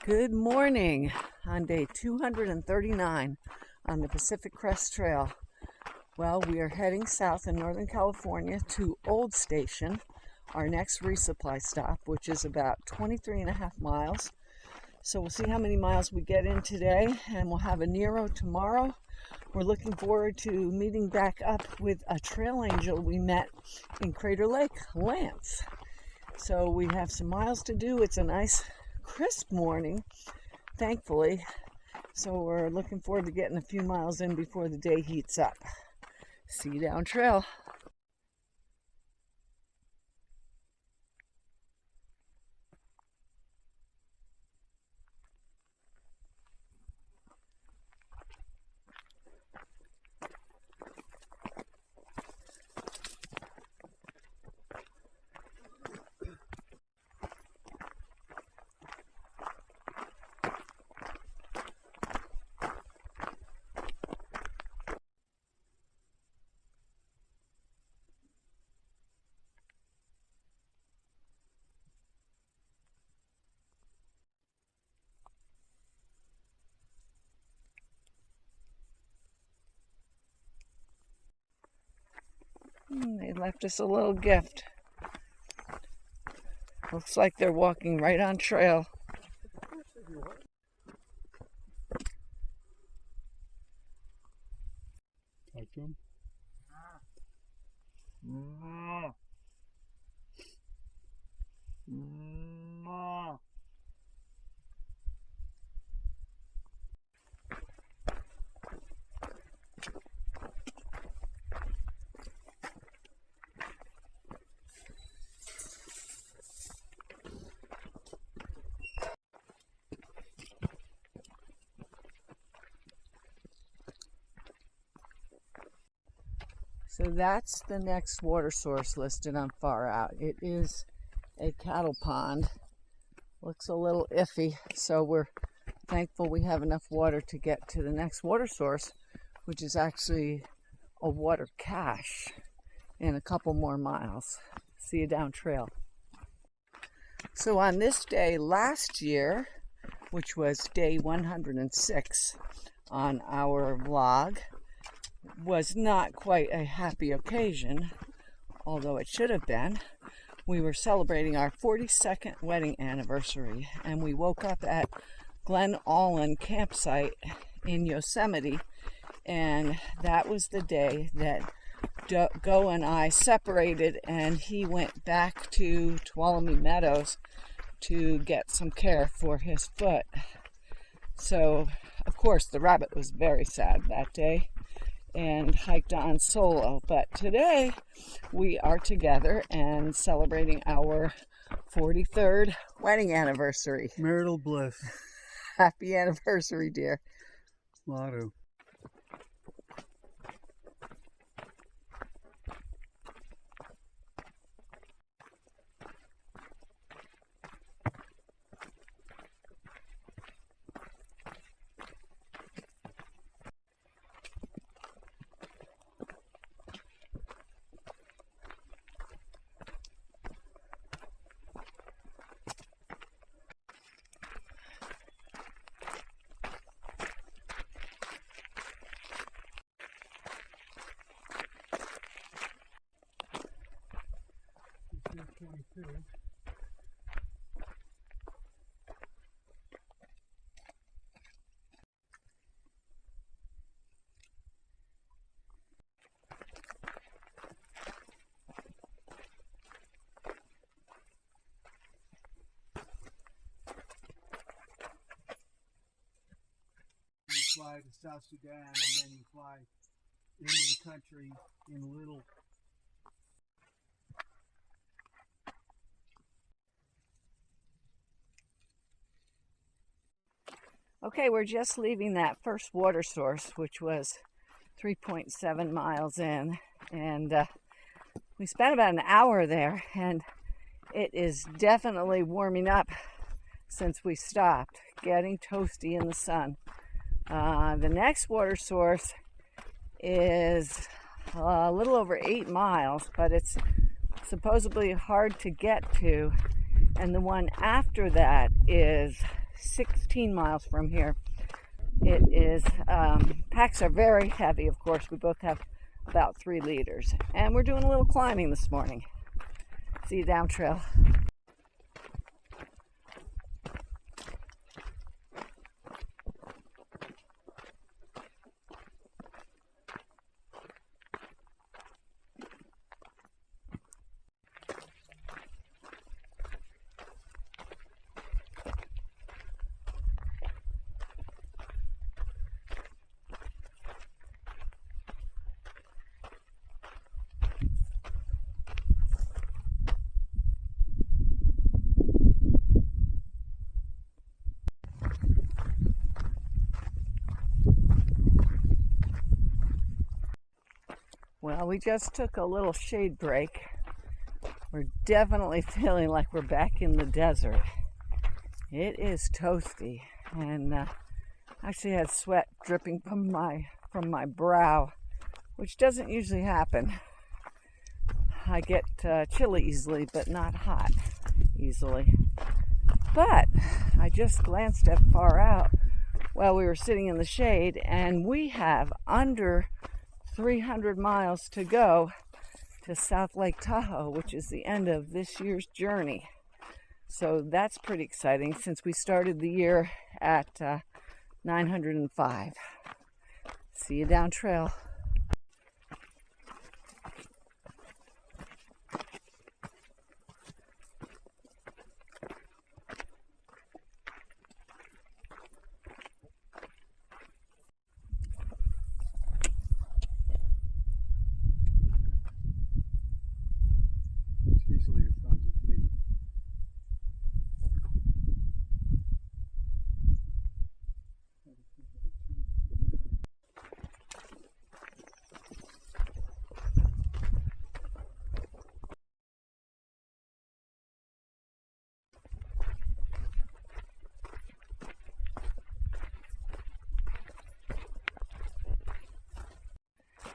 Good morning on day 239 on the Pacific Crest Trail. Well, we are heading south in Northern California to Old Station, our next resupply stop, which is about 23.5 miles. So we'll see how many miles we get in today, and we'll have a Nero tomorrow. We're looking forward to meeting back up with a trail angel we met in Crater Lake, Lance. So we have some miles to do. It's a nice crisp morning, thankfully, so we're looking forward to getting a few miles in before the day heats up. See you down trail. They left us a little gift. Looks like they're walking right on trail. Talk to him. So that's the next water source listed on Far Out. It is a cattle pond. Looks a little iffy, so we're thankful we have enough water to get to the next water source, which is actually a water cache in a couple more miles. See you down trail. So on this day last year, which was day 106 on our vlog, was not quite a happy occasion, although it should have been. We were celebrating our 42nd wedding anniversary, and we woke up at Glen Allen campsite in Yosemite, and that was the day that Go and I separated, and he went back to Tuolumne Meadows to get some care for his foot. So, of course, the rabbit was very sad that day and hiked on solo. But today we are together and celebrating our 43rd wedding anniversary. Marital bliss. Happy anniversary, dear. Lotto. fly to South Sudan, and then you fly into the country in little. Okay, we're just leaving that first water source, which was 3.7 miles in, and we spent about an hour there, and it is definitely warming up since we stopped, getting toasty in the sun. The next water source is a little over 8 miles, but it's supposedly hard to get to, and the one after that is 16 miles from here. It is, packs are very heavy, of course. We both have about 3 liters. And we're doing a little climbing this morning. See you down trail. Well, we just took a little shade break. We're definitely feeling like we're back in the desert. It is toasty, and actually had sweat dripping from my brow, which doesn't usually happen. I get chilly easily, but not hot easily. But I just glanced at far out while we were sitting in the shade, and we have under 300 miles to go to South Lake Tahoe, which is the end of this year's journey. So that's pretty exciting since we started the year at 905. See you down trail. Easily 1,000 feet.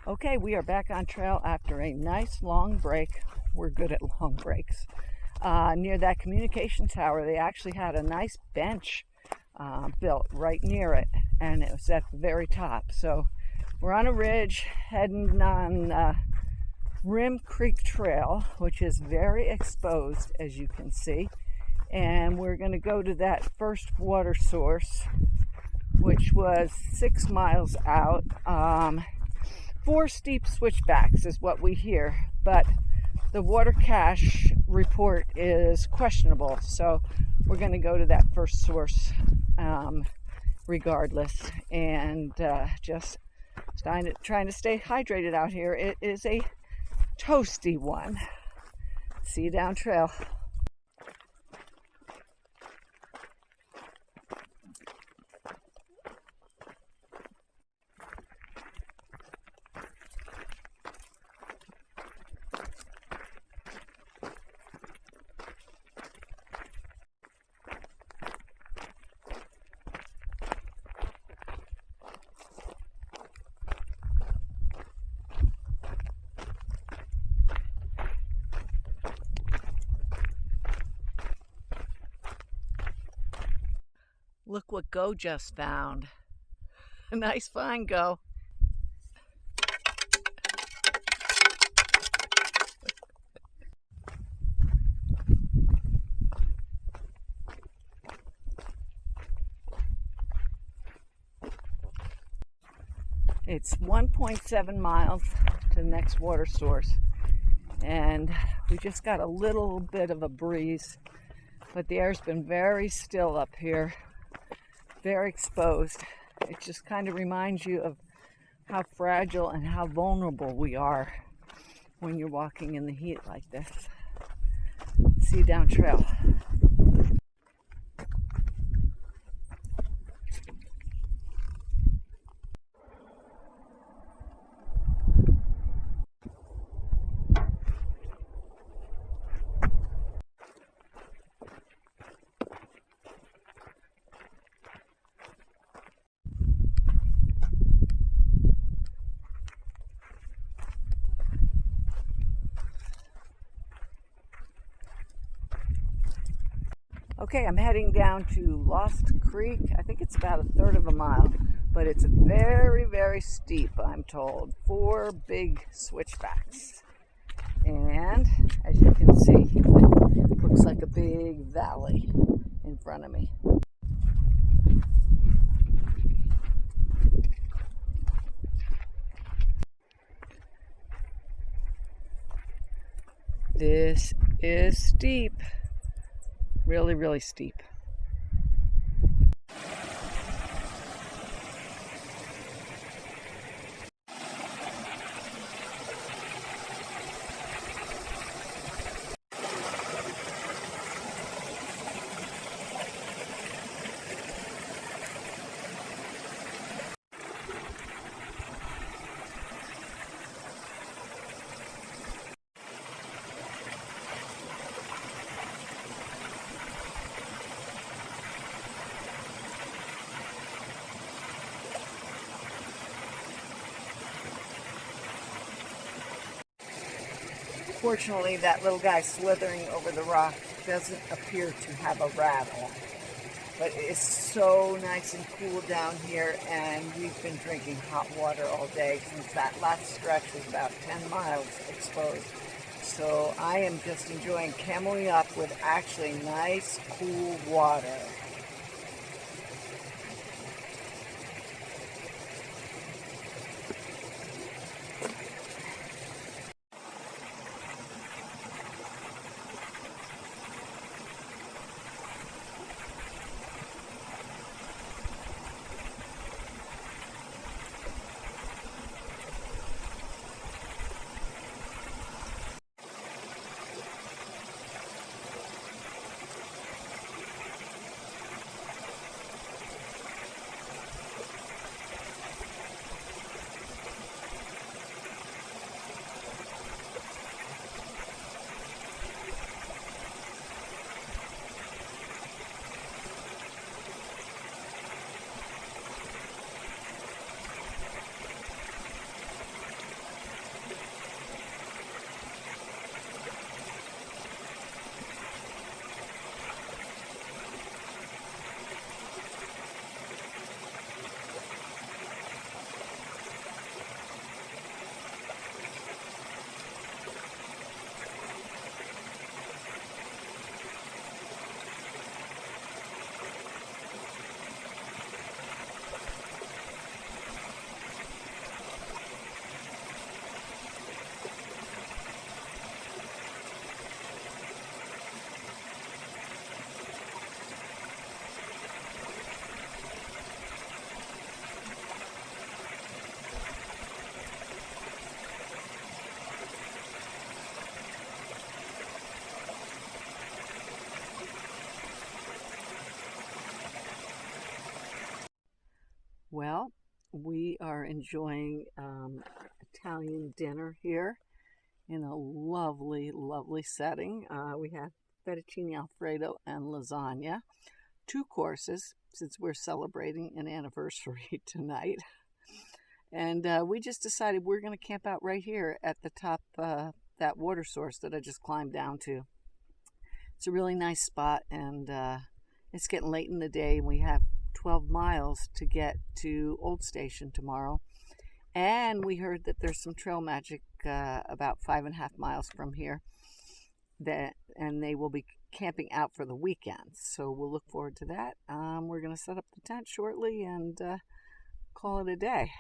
Okay, we are back on trail after a nice long break. We're good at long breaks. Near that communication tower, they actually had a nice bench built right near it, and it was at the very top. So we're on a ridge heading on Rim Creek Trail, which is very exposed, as you can see. And we're going to go to that first water source, which was 6 miles out. 4 steep switchbacks is what we hear, but the water cache report is questionable, so we're going to go to that first source regardless, and just trying to stay hydrated out here. It is a toasty one. See you down trail. Look what Go just found. A nice find, Go. It's 1.7 miles to the next water source, and we just got a little bit of a breeze, but the air's been very still up here, very exposed. it just kind of reminds you of how fragile and how vulnerable we are when you're walking in the heat like this. See you down trail. Okay, I'm heading down to Lost Creek. I think it's about 1/3 of a mile, but it's very, very steep, I'm told. 4 big switchbacks. And as you can see, it looks like a big valley in front of me. This is steep. Really, really steep. Fortunately, that little guy slithering over the rock doesn't appear to have a rattle. But it's so nice and cool down here, and we've been drinking hot water all day since that last stretch was about 10 miles exposed. So I am just enjoying cameling up with actually nice, cool water. Well, we are enjoying Italian dinner here in a lovely, lovely setting. We have fettuccine alfredo and lasagna, 2 courses since we're celebrating an anniversary tonight. And we just decided we're going to camp out right here at the top that water source that I just climbed down to. It's a really nice spot, and it's getting late in the day, and we have 12 miles to get to Old Station tomorrow. And we heard that there's some trail magic about 5.5 miles from here, and they will be camping out for the weekend. So we'll look forward to that. We're going to set up the tent shortly and call it a day.